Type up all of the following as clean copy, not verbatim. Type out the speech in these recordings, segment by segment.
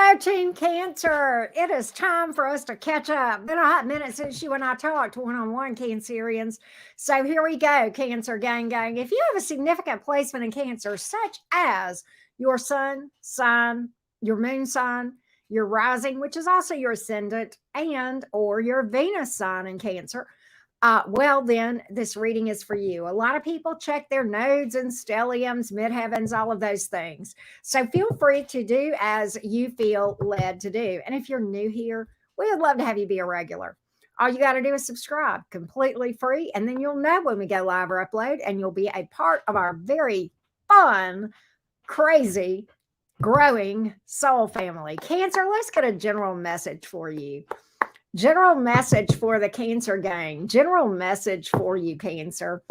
Hello, Team Cancer. It is time for us to catch up. Been a hot minute since you and I talked one-on-one, Cancerians. So here we go, Cancer gang. If you have a significant placement in Cancer, such as your sun sign, your moon sign, your rising, which is also your ascendant, and or your Venus sign in Cancer, well, then this reading is for you. A lot of people check their nodes and stelliums, midheavens, all of those things. So feel free to do as you feel led to do. And if you're new here, we would love to have you be a regular. All you got to do is subscribe, completely free, and then you'll know when we go live or upload, and you'll be a part of our very fun, crazy, growing soul family. Cancer, let's get a general message for you. General message for the Cancer gang. General message for you, Cancer.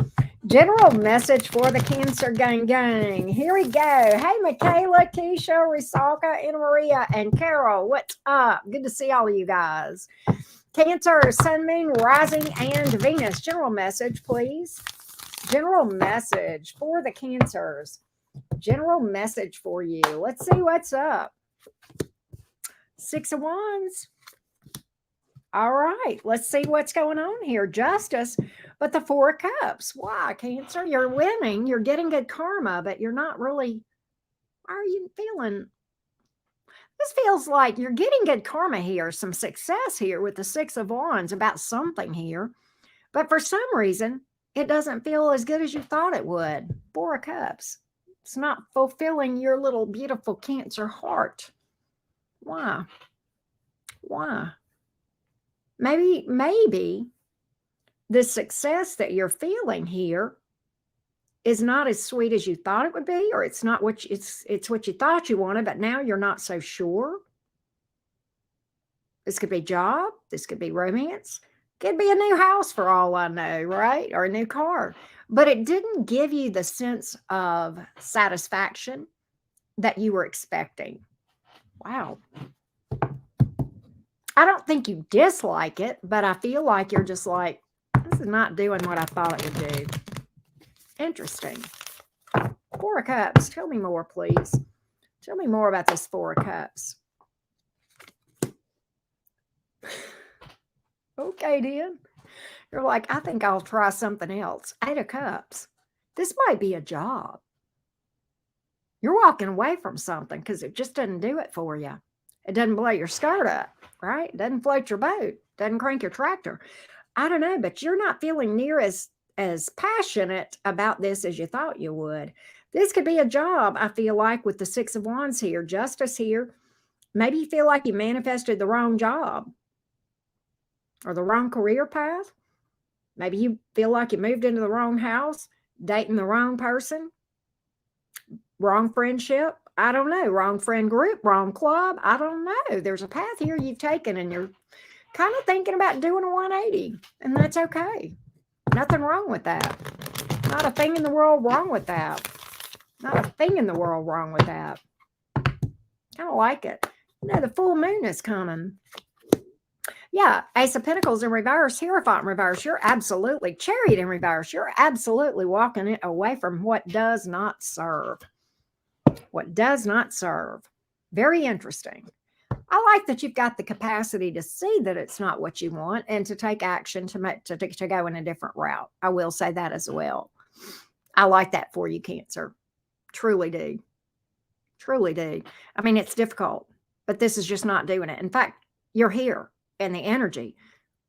General message for the Cancer gang. Here we go. Hey, Michaela, Keisha, Risaka, Anna Maria, and Carol. What's up? Good to see all of you guys. Cancer, Sun, Moon, Rising, and Venus. General message, please. General message for the Cancers. General message for you. Let's see what's up. 6 of Wands. All right, let's see what's going on here. Justice, but the 4 of Cups. Why, Cancer? You're winning. You're getting good karma, but you're not really. How are you feeling? This feels like you're getting good karma here, some success here with the 6 of Wands about something here. But for some reason, it doesn't feel as good as you thought it would. 4 of Cups. It's not fulfilling your little beautiful Cancer heart. Why? Why? Maybe the success that you're feeling here is not as sweet as you thought it would be, or it's not what it's what you thought you wanted, but now you're not so sure. This could be job, this could be romance, could be a new house for all I know, right? Or a new car. But it didn't give you the sense of satisfaction that you were expecting. Wow. I don't think you dislike it, but I feel like you're just like, this is not doing what I thought it would do. Interesting. 4 of Cups. Tell me more, please. Tell me more about this 4 of Cups. Okay, then. You're like, I think I'll try something else. 8 of Cups. This might be a job. You're walking away from something because it just doesn't do it for you. It doesn't blow your skirt up, right? It doesn't float your boat. Doesn't crank your tractor. I don't know, but you're not feeling near as passionate about this as you thought you would. This could be a job, I feel like, with the 6 of Wands here. Justice here. Maybe you feel like you manifested the wrong job or the wrong career path. Maybe you feel like you moved into the wrong house, dating the wrong person, wrong friendship. I don't know. Wrong friend group, wrong club. I don't know. There's a path here you've taken and you're kind of thinking about doing a 180, and that's okay. Nothing wrong with that. Not a thing in the world wrong with that. Not a thing in the world wrong with that. Kind of like it. You know, the full moon is coming. Yeah, Ace of Pentacles in reverse, Hierophant in reverse. You're absolutely, Chariot in reverse. You're absolutely walking it away from what does not serve. What does not serve. Very interesting. I like that you've got the capacity to see that it's not what you want and to take action to go in a different route. I will say that as well. I like that for you, Cancer. Truly do. Truly do. I mean, it's difficult, but this is just not doing it. In fact, you're here in the energy,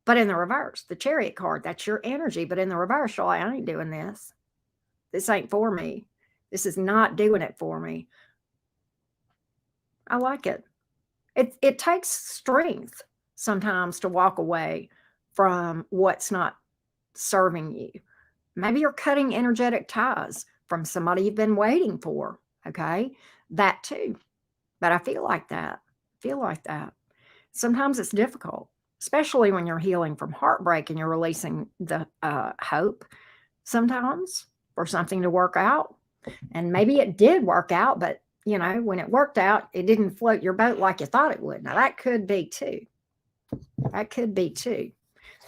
but in the reverse, the Chariot card, that's your energy. But in the reverse, you're like, I ain't doing this. This ain't for me. This is not doing it for me. I like it. It takes strength sometimes to walk away from what's not serving you. Maybe you're cutting energetic ties from somebody you've been waiting for. Okay. That too. But I feel like that. Sometimes it's difficult, especially when you're healing from heartbreak and you're releasing the hope sometimes for something to work out. And maybe it did work out, but you know, when it worked out, it didn't float your boat like you thought it would. Now that could be too. That could be too.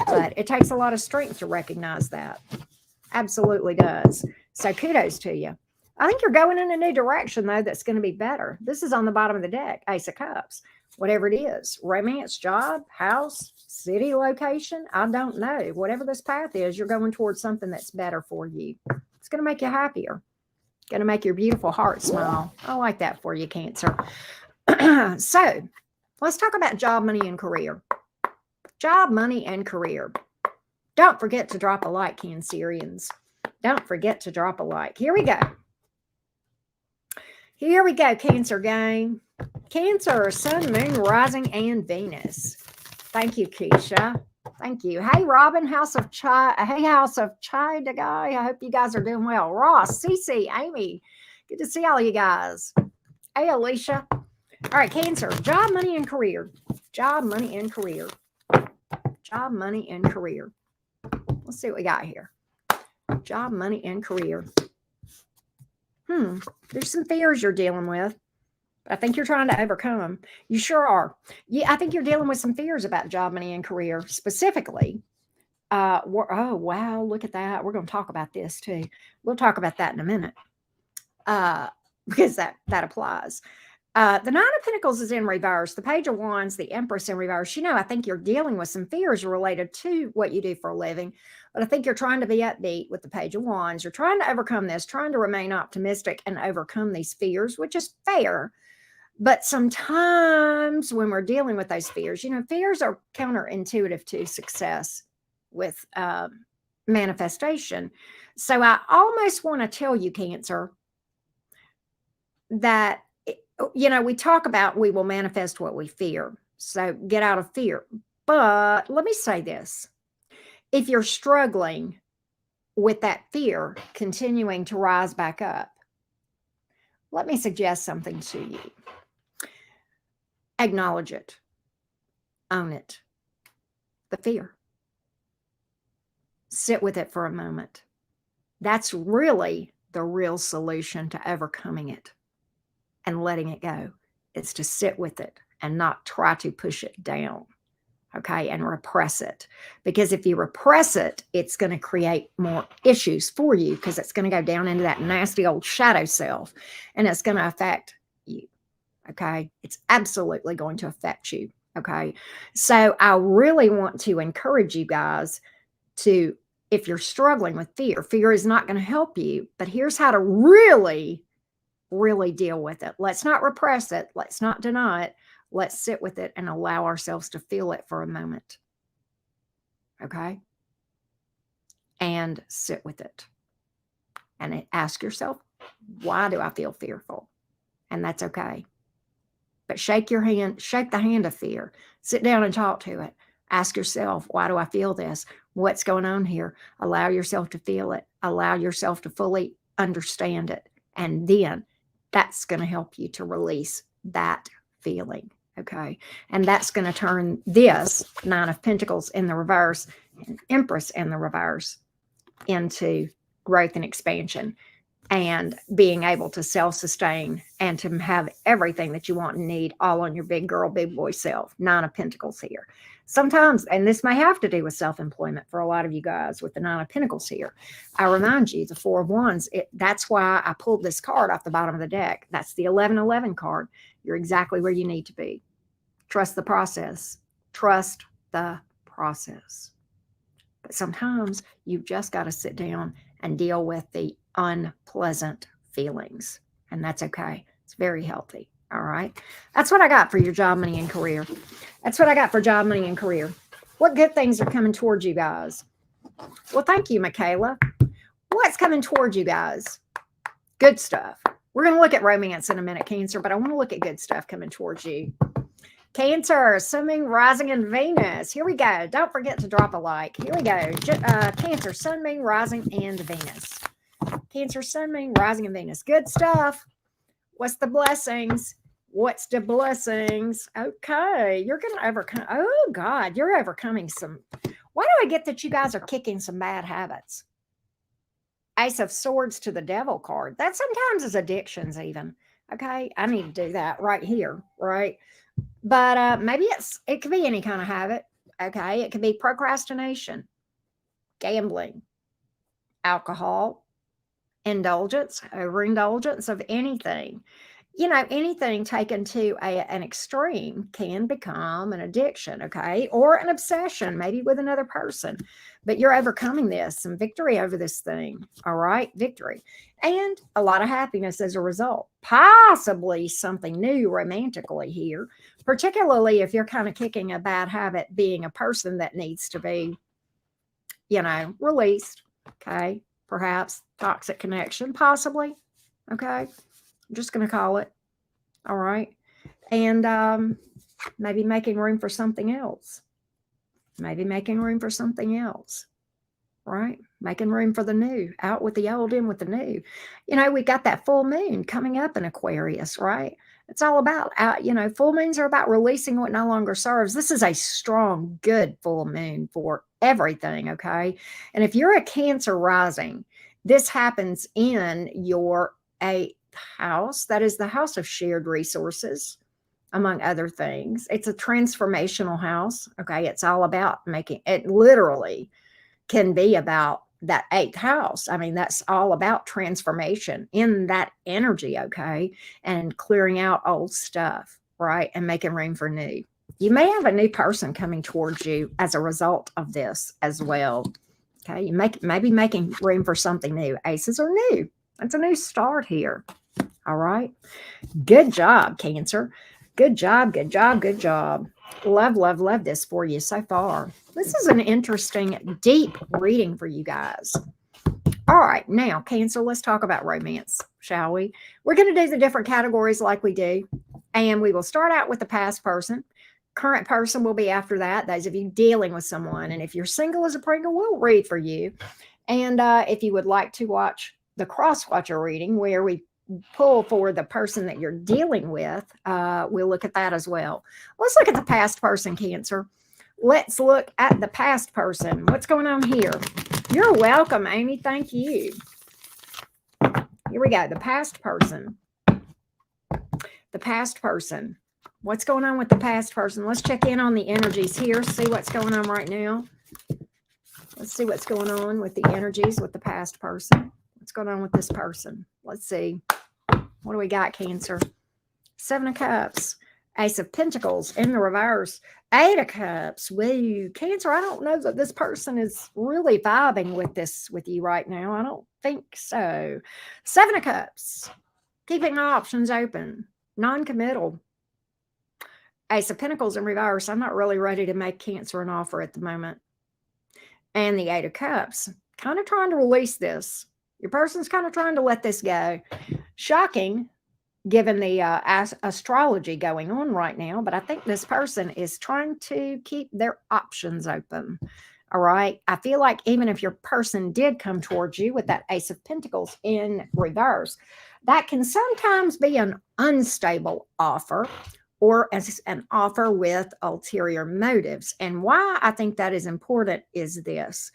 But it takes a lot of strength to recognize that. Absolutely does. So kudos to you. I think you're going in a new direction, though, that's going to be better. This is on the bottom of the deck, Ace of Cups. Whatever it is, romance, job, house, city location, I don't know. Whatever this path is, you're going towards something that's better for you. It's going to make you happier. Going to make your beautiful heart smile. I like that for you, Cancer. So let's talk about job, money, and career. Job, money, and career. Don't forget to drop a like, Cancerians. Don't forget to drop a like. Here we go. Here we go, Cancer gang. Cancer, Sun, Moon, Rising, and Venus. Thank you, Keisha. Thank you. Hey, Robin, House of Chai. Hey, House of Chai, the guy. I hope you guys are doing well. Ross, Cece, Amy. Good to see all you guys. Hey, Alicia. All right, Cancer. Job, money, and career. Job, money, and career. Job, money, and career. Let's see what we got here. Job, money, and career. There's some fears you're dealing with. I think you're trying to overcome them. You sure are. Yeah, I think you're dealing with some fears about job, money, and career specifically. Oh, wow, look at that. We're going to talk about this too. We'll talk about that in a minute because that applies. The Nine of Pentacles is in reverse. The Page of Wands, the Empress in reverse. I think you're dealing with some fears related to what you do for a living. But I think you're trying to be upbeat with the Page of Wands. You're trying to overcome this, trying to remain optimistic and overcome these fears, which is fair. But sometimes when we're dealing with those fears, fears are counterintuitive to success with manifestation. So I almost want to tell you, Cancer, that, we talk about we will manifest what we fear. So get out of fear. But let me say this. If you're struggling with that fear continuing to rise back up, let me suggest something to you. Acknowledge it. Own it. The fear. Sit with it for a moment. That's really the real solution to overcoming it and letting it go. It's to sit with it and not try to push it down. Okay, and repress it. Because if you repress it, it's going to create more issues for you because it's going to go down into that nasty old shadow self and it's going to affect you. Okay, it's absolutely going to affect you. Okay, so I really want to encourage you guys to, if you're struggling with fear is not going to help you, but here's how to really, really deal with it. Let's not repress it. Let's not deny it. Let's sit with it and allow ourselves to feel it for a moment. Okay? And sit with it. And ask yourself, why do I feel fearful? And that's okay. But shake the hand of fear. Sit down and talk to it. Ask yourself, why do I feel this? What's going on here? Allow yourself to feel it. Allow yourself to fully understand it. And then that's going to help you to release that feeling. Okay. And that's going to turn this Nine of Pentacles in the reverse and Empress in the reverse into growth and expansion and being able to self-sustain and to have everything that you want and need all on your big girl, big boy self. Nine of Pentacles here. Sometimes, and this may have to do with self-employment for a lot of you guys with the Nine of Pentacles here. I remind you, the Four of Wands, that's why I pulled this card off the bottom of the deck. That's the 1111 card. You're exactly where you need to be. Trust the process. Trust the process. But sometimes you've just got to sit down and deal with the unpleasant feelings. And that's okay. It's very healthy. All right. That's what I got for your job, money, and career. That's what I got for job, money, and career. What good things are coming towards you guys? Well, thank you, Michaela. What's coming towards you guys? Good stuff. We're going to look at romance in a minute, Cancer, but I want to look at good stuff coming towards you. Cancer, Sun, Moon, Rising, in Venus. Here we go. Don't forget to drop a like. Here we go. Cancer, Sun, Moon, Rising, and Venus. Cancer, Sun, Moon, Rising, and Venus. Good stuff. What's the blessings? What's the blessings? Okay. You're going to overcome. Oh, God. You're overcoming some. Why do I get that you guys are kicking some bad habits? Ace of Swords to the Devil card. That sometimes is addictions even. Okay. I need to do that right here. Right. But maybe it could be any kind of habit. Okay. It could be procrastination, gambling, alcohol, indulgence, overindulgence of anything. Anything taken to an extreme can become an addiction, okay, or an obsession, maybe with another person. But you're overcoming this, some victory over this thing, all right, victory, and a lot of happiness as a result. Possibly something new romantically here, particularly if you're kind of kicking a bad habit, being a person that needs to be, released, okay, perhaps toxic connection, possibly, okay. I'm just going to call it. All right. And maybe making room for something else. Maybe making room for something else. Right. Making room for the new. Out with the old, in with the new. We got that full moon coming up in Aquarius, right? It's all about, full moons are about releasing what no longer serves. This is a strong, good full moon for everything. Okay. And if you're a Cancer rising, this happens in your 8th house. That is the house of shared resources, among other things. It's a transformational house. Okay. It's all about making it, literally can be about that 8th house. I mean, that's all about transformation in that energy. Okay. And clearing out old stuff, right. And making room for new. You may have a new person coming towards you as a result of this as well. Okay. Maybe making room for something new. Aces are new. It's a new start here. All right. Good job, Cancer. Good job, good job, good job. Love, love, love this for you so far. This is an interesting, deep reading for you guys. All right. Now, Cancer, let's talk about romance, shall we? We're going to do the different categories like we do. And we will start out with the past person. Current person will be after that. Those of you dealing with someone. And if you're single as a Pringle, we'll read for you. And if you would like to watch the cross-watcher reading where we pull for the person that you're dealing with, we'll look at that as well. Let's look at the past person, Cancer. Let's look at the past person. What's going on here? You're welcome, Amy. Thank you. Here we go. The past person. The past person. What's going on with the past person? Let's check in on the energies here. See what's going on right now. Let's see what's going on with the energies with the past person. What's going on with this person? Let's see. What do we got, Cancer? 7 of Cups. Ace of Pentacles in the reverse. 8 of Cups. Woo. Cancer, I don't know that this person is really vibing with this with you right now. I don't think so. 7 of Cups. Keeping my options open. Non-committal. Ace of Pentacles in reverse. I'm not really ready to make Cancer an offer at the moment. And the 8 of Cups. Kind of trying to release this. Your person's kind of trying to let this go. Shocking, given the astrology going on right now, but I think this person is trying to keep their options open. All right. I feel like even if your person did come towards you with that Ace of Pentacles in reverse, that can sometimes be an unstable offer or as an offer with ulterior motives. And why I think that is important is this.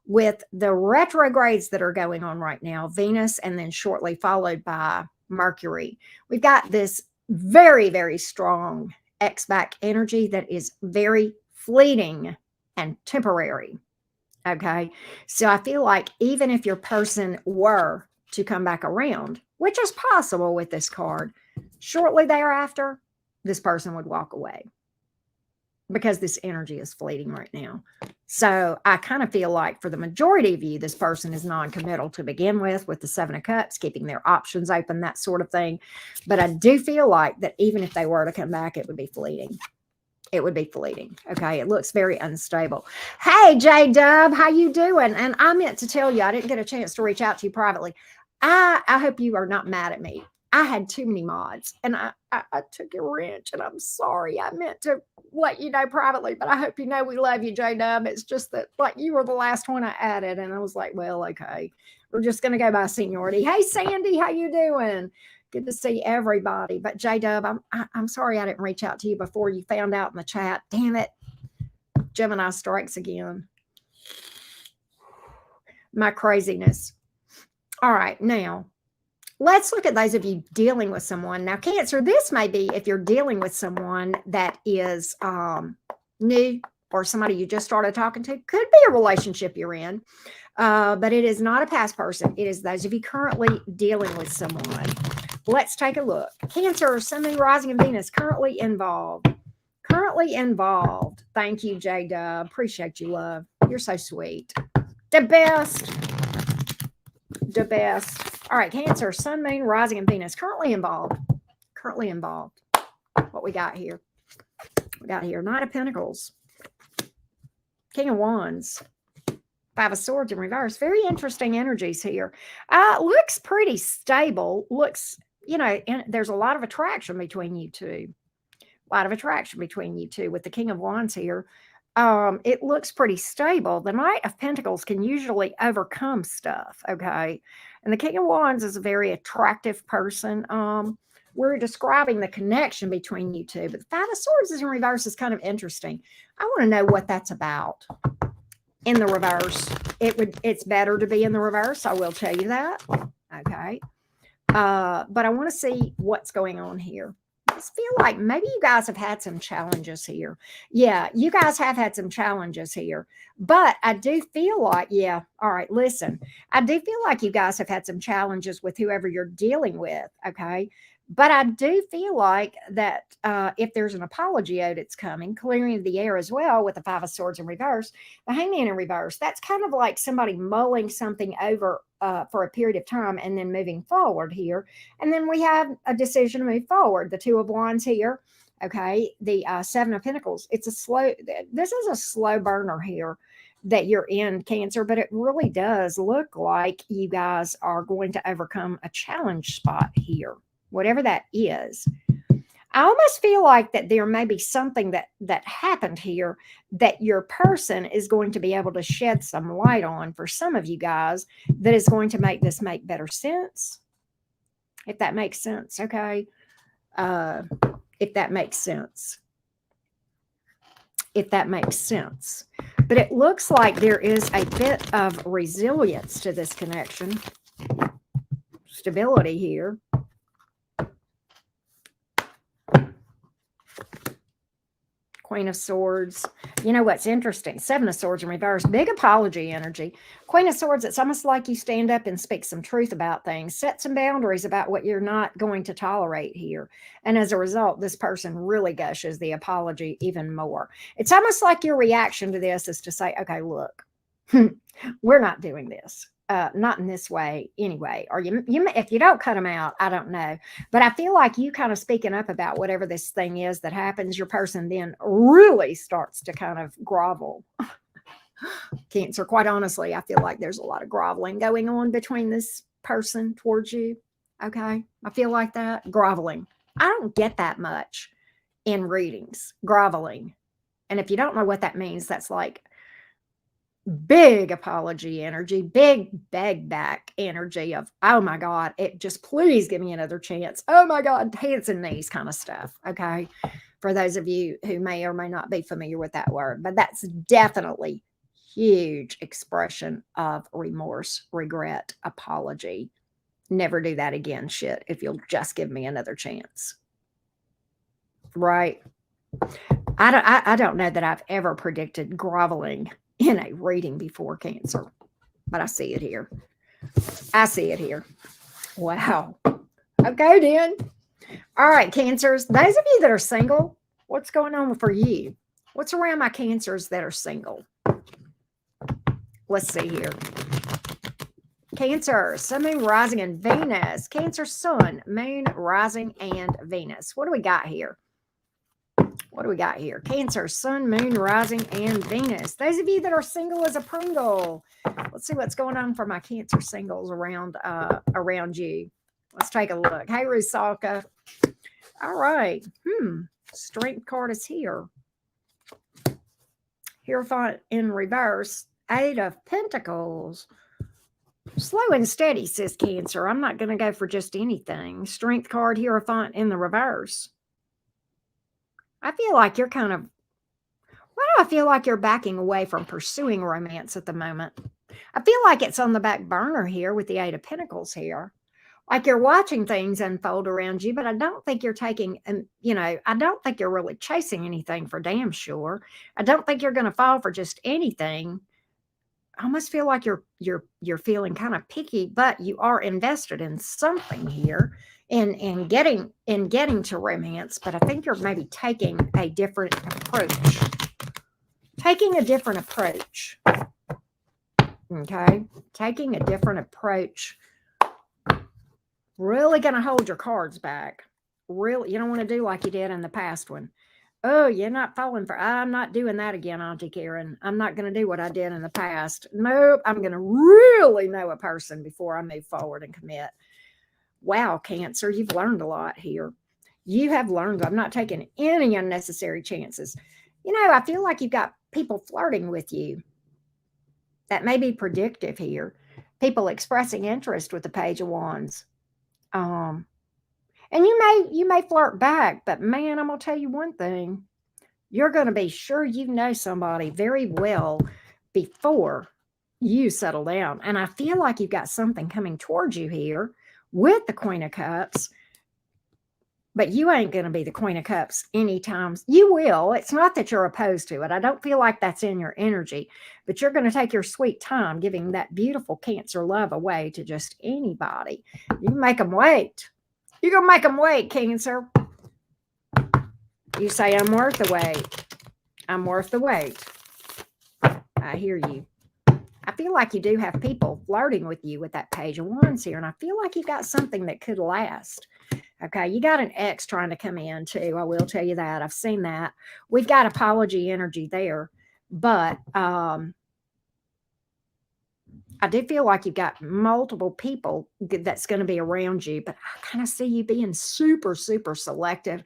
With the retrogrades that are going on right now, Venus, and then shortly followed by Mercury, we've got this very, very strong X-back energy that is very fleeting and temporary. Okay. So I feel like even if your person were to come back around, which is possible with this card, shortly thereafter, this person would walk away because this energy is fleeting right now. So I kind of feel like for the majority of you, this person is non-committal to begin with the 7 of Cups, keeping their options open, that sort of thing. But I do feel like that even if they were to come back, it would be fleeting. It would be fleeting. Okay. It looks very unstable. Hey, J-Dub, how you doing? And I meant to tell you, I didn't get a chance to reach out to you privately. I hope you are not mad at me. I had too many mods and I took a wrench and I'm sorry. I meant to let you know privately, but I hope you know we love you, J-Dub. It's just that like you were the last one I added and I was like, well, okay, we're just going to go by seniority. Hey, Sandy, how you doing? Good to see everybody. But J-Dub, I'm sorry I didn't reach out to you before you found out in the chat. Damn it. Gemini strikes again. My craziness. All right, now. Let's look at those of you dealing with someone. Now, Cancer, this may be if you're dealing with someone that is new or somebody you just started talking to. Could be a relationship you're in, but it is not a past person. It is those of you currently dealing with someone. Let's take a look. Cancer, Sun, Moon, Rising, and Venus currently involved. Currently involved. Thank you, J-Dub. Appreciate you, love. You're so sweet. The best. The best. All right, Cancer, Sun, Moon, Rising, and Venus currently involved. Currently involved. What we got here? We got here Knight of Pentacles, King of Wands, Five of Swords in reverse. Very interesting energies here. Looks pretty stable. Looks, and there's a lot of attraction between you two. A lot of attraction between you two with the King of Wands here. It looks pretty stable. The Knight of Pentacles can usually overcome stuff, okay? And the King of Wands is a very attractive person. We're describing the connection between you two, but the Five of Swords is in reverse is kind of interesting. I want to know what that's about in the reverse. It's better to be in the reverse. I will tell you that. Okay. But I want to see what's going on here. I just feel like maybe you guys have had some challenges here. Yeah, you guys have had some challenges here. But I do feel like, yeah, all right, listen. I do feel like you guys have had some challenges with whoever you're dealing with, okay? But I do feel like that if there's an apology owed, it's coming, clearing the air as well with the Five of Swords in reverse, the Hangman in reverse. That's kind of like somebody mulling something over for a period of time and then moving forward here. And then we have a decision to move forward. The Two of Wands here. Okay. The Seven of Pentacles. This is a slow burner here that you're in, Cancer, but it really does look like you guys are going to overcome a challenge spot here. Whatever that is. I almost feel like that there may be something that happened here that your person is going to be able to shed some light on for some of you guys that is going to make this make better sense. If that makes sense, okay? If that makes sense. If that makes sense. But it looks like there is a bit of resilience to this connection. Stability here. Queen of Swords. You know what's interesting? Seven of Swords in reverse. Big apology energy. Queen of Swords, it's almost like you stand up and speak some truth about things. Set some boundaries about what you're not going to tolerate here. And as a result, this person really gushes the apology even more. It's almost like your reaction to this is to say, okay, look, we're not doing this. Not in this way anyway. Or you if you don't cut them out, I don't know. But I feel like you kind of speaking up about whatever this thing is that happens, your person then really starts to kind of grovel. Cancer, quite honestly, I feel like there's a lot of groveling going on between this person towards you. Okay. I feel like that. Groveling. I don't get that much in readings. Groveling. And if you don't know what that means, that's like big apology energy, big beg back energy of, oh my God, it just please give me another chance. Oh my God, hands and knees kind of stuff. Okay. For those of you who may or may not be familiar with that word, but that's definitely huge expression of remorse, regret, apology. Never do that again. Shit. If you'll just give me another chance. Right. I don't know that I've ever predicted groveling in a reading before, Cancer, but I see it here. I see it here. Wow. Okay, then. All right, Cancers. Those of you that are single, what's going on for you? What's around my Cancers that are single? Let's see here. Cancer, Sun, Moon, Rising, and Venus. Cancer, Sun, Moon, Rising, and Venus. What do we got here? What do we got here? Cancer, Sun, Moon, Rising, and Venus. Those of you that are single as a Pringle. Let's see what's going on for my Cancer singles around you. Let's take a look. Hey, Rusalka. All right. Strength card is here. Hierophant in reverse. Eight of Pentacles. Slow and steady, says Cancer. I'm not going to go for just anything. Strength card, Hierophant in the reverse. I feel like you're kind of, why do I feel like you're backing away from pursuing romance at the moment? I feel like it's on the back burner here with the Eight of Pentacles here. Like you're watching things unfold around you, but I don't think you're taking, and I don't think you're really chasing anything for damn sure. I don't think you're going to fall for just anything. I almost feel like you're feeling kind of picky, but you are invested in something here, in getting to romance. But I think you're maybe taking a different approach. Taking a different approach. Okay, taking a different approach. Really going to hold your cards back. Really, you don't want to do like you did in the past one. Oh, you're not falling for, I'm not doing that again, Auntie Karen. I'm not going to do what I did in the past. Nope, I'm going to really know a person before I move forward and commit. Wow, Cancer, you've learned a lot here. You have learned. I'm not taking any unnecessary chances. I feel like you've got people flirting with you. That may be predictive here. People expressing interest with the Page of Wands. Um, and you may flirt back, but man, I'm gonna tell you one thing. You're gonna be sure you know somebody very well before you settle down. And I feel like you've got something coming towards you here with the Queen of Cups. But you ain't going to be the Queen of Cups anytime. You will. It's not that you're opposed to it. I don't feel like that's in your energy, but you're going to take your sweet time giving that beautiful Cancer love away to just anybody. You make them wait. You're going to make them wait, Cancer. You say, I'm worth the wait. I'm worth the wait. I hear you. I feel like you do have people flirting with you with that Page of Wands here, and I feel like you've got something that could last. Okay, you got an ex trying to come in too. I will tell you that. I've seen that. We've got apology energy there, but I do feel like you've got multiple people that's going to be around you, but I kind of see you being super, super selective,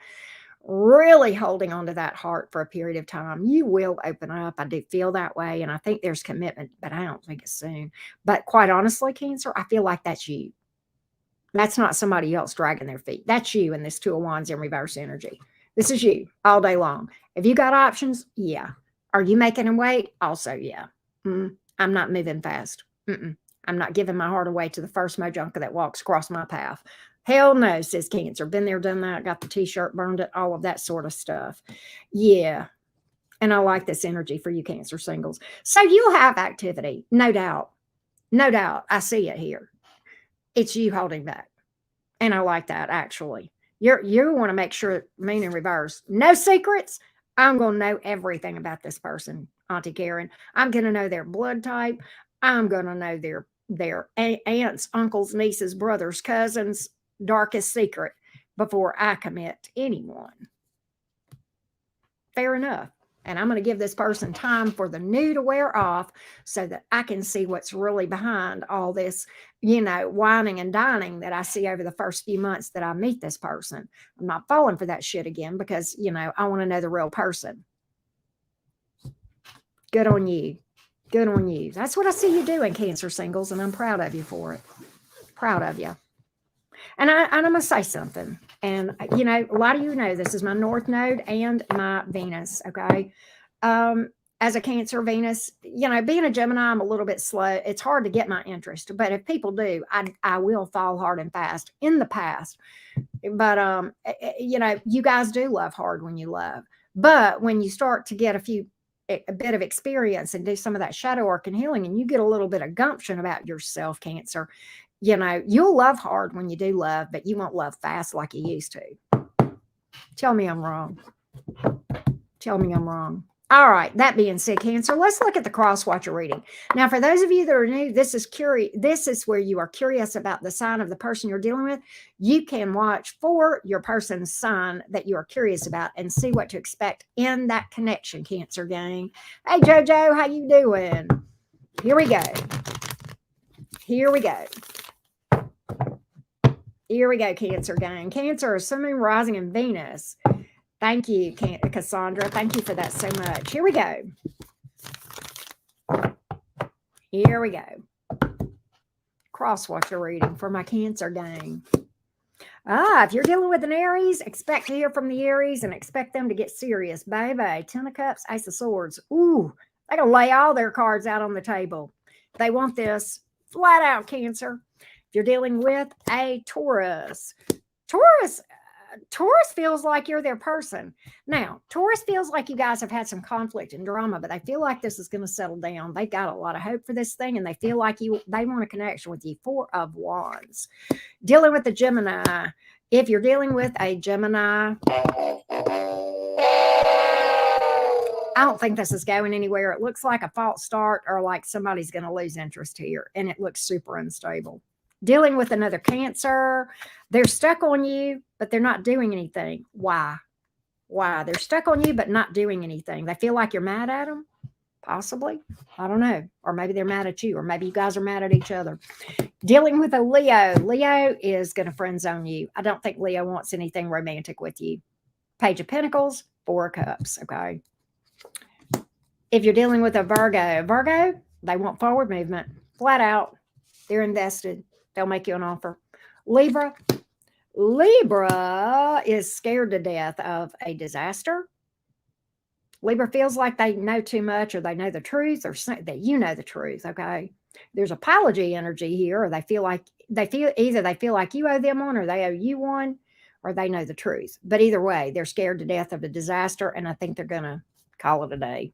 really holding on to that heart for a period of time. You will open up. I do feel that way, and I think there's commitment, but I don't think it's soon. But quite honestly, Cancer, I feel like that's you. That's not somebody else dragging their feet. That's you in this Two of Wands in reverse energy. This is you all day long. If you got options, yeah. Are you making them wait? Also, yeah. I'm not moving fast. I'm not giving my heart away to the first mojunka that walks across my path. Hell no, says Cancer. Been there, done that. Got the t-shirt, burned it, all of that sort of stuff. Yeah. And I like this energy for you Cancer singles. So you'll have activity, no doubt. No doubt. I see it here. It's you holding back. And I like that actually. You want to make sure, mean in reverse. No secrets. I'm going to know everything about this person, Auntie Karen. I'm going to know their blood type. I'm going to know their aunts, uncles, nieces, brothers, cousins, darkest secret before I commit to anyone. Fair enough. And I'm going to give this person time for the new to wear off so that I can see what's really behind all this, whining and dining that I see over the first few months that I meet this person. I'm not falling for that shit again because, I want to know the real person. Good on you. Good on you. That's what I see you doing, Cancer singles, and I'm proud of you for it. Proud of you. And I'm going to say something. And, a lot of you know this is my North Node and my Venus, okay? As a Cancer Venus, being a Gemini, I'm a little bit slow. It's hard to get my interest. But if people do, I will fall hard and fast in the past. But, you guys do love hard when you love. But when you start to get a bit of experience and do some of that shadow work and healing, and you get a little bit of gumption about yourself, Cancer, you'll love hard when you do love, but you won't love fast like you used to. Tell me I'm wrong. Tell me I'm wrong. All right. That being said, Cancer, let's look at the cross watcher reading. Now, for those of you that are new, this is where you are curious about the sign of the person you're dealing with. You can watch for your person's sign that you are curious about and see what to expect in that connection, Cancer gang. Hey, JoJo, how you doing? Here we go. Here we go. Here we go, Cancer gang. Cancer, Sun, Moon, Rising, and Venus. Thank you, Cassandra. Thank you for that so much. Here we go. Here we go. Crosswatcher reading for my Cancer gang. If you're dealing with an Aries, expect to hear from the Aries and expect them to get serious. Baby, 10 of Cups, Ace of Swords. Ooh, they're going to lay all their cards out on the table. They want this flat out, Cancer. If you're dealing with a Taurus, Taurus, Taurus feels like you're their person. Now, Taurus feels like you guys have had some conflict and drama, but they feel like this is going to settle down. They got a lot of hope for this thing, and they feel like they want a connection with you. Four of Wands. Dealing with the Gemini. If you're dealing with a Gemini, I don't think this is going anywhere. It looks like a false start or like somebody's going to lose interest here, and it looks super unstable. Dealing with another Cancer, they're stuck on you, but they're not doing anything. Why? Why? They're stuck on you, but not doing anything. They feel like you're mad at them, possibly. I don't know. Or maybe they're mad at you, or maybe you guys are mad at each other. Dealing with a Leo, Leo is going to friend zone you. I don't think Leo wants anything romantic with you. Page of Pentacles, Four of Cups, okay? If you're dealing with a Virgo, Virgo, they want forward movement, flat out. They're invested. They'll make you an offer. Libra, Libra is scared to death of a disaster. Libra feels like they know too much, or they know the truth, or that you know the truth, okay? There's apology energy here, or they feel like either they feel like you owe them one, or they owe you one, or they know the truth. But either way, they're scared to death of a disaster, and I think they're going to call it a day.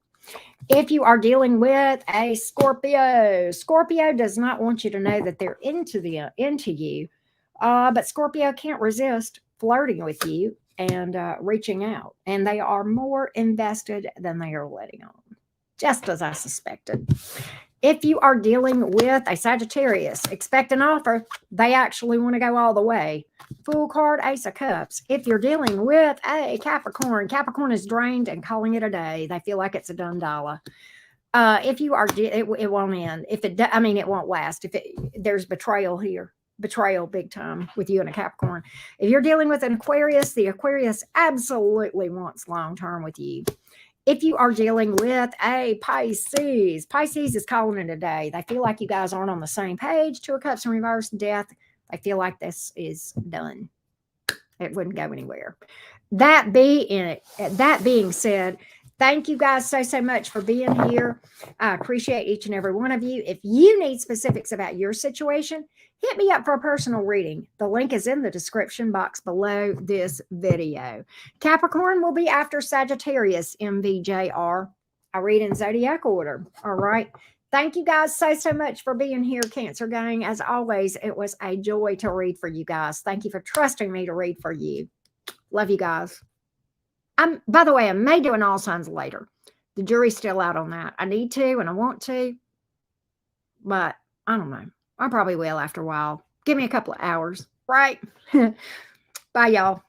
If you are dealing with a Scorpio, Scorpio does not want you to know that they're into you, but Scorpio can't resist flirting with you and reaching out, and they are more invested than they are letting on, just as I suspected. If you are dealing with a Sagittarius, expect an offer. They actually want to go all the way. Fool card, Ace of Cups. If you're dealing with a Capricorn, Capricorn is drained and calling it a day. They feel like it's a done dollar. If you are, it won't end. It won't last. There's betrayal here. Betrayal big time with you and a Capricorn. If you're dealing with an Aquarius, the Aquarius absolutely wants long-term with you. If you are dealing with a Pisces, Pisces is calling it a day. They feel like you guys aren't on the same page. Two of Cups in reverse, Death. They feel like this is done. It wouldn't go anywhere. That being said, thank you guys so much for being here. I appreciate each and every one of you. If you need specifics about your situation, hit me up for a personal reading. The link is in the description box below this video. Capricorn will be after Sagittarius, MVJR. I read in zodiac order. All right. Thank you guys so much for being here, Cancer Gang. As always, it was a joy to read for you guys. Thank you for trusting me to read for you. Love you guys. By the way, I may do an all signs later. The jury's still out on that. I need to and I want to, but I don't know. I probably will after a while. Give me a couple of hours, right? Bye, y'all.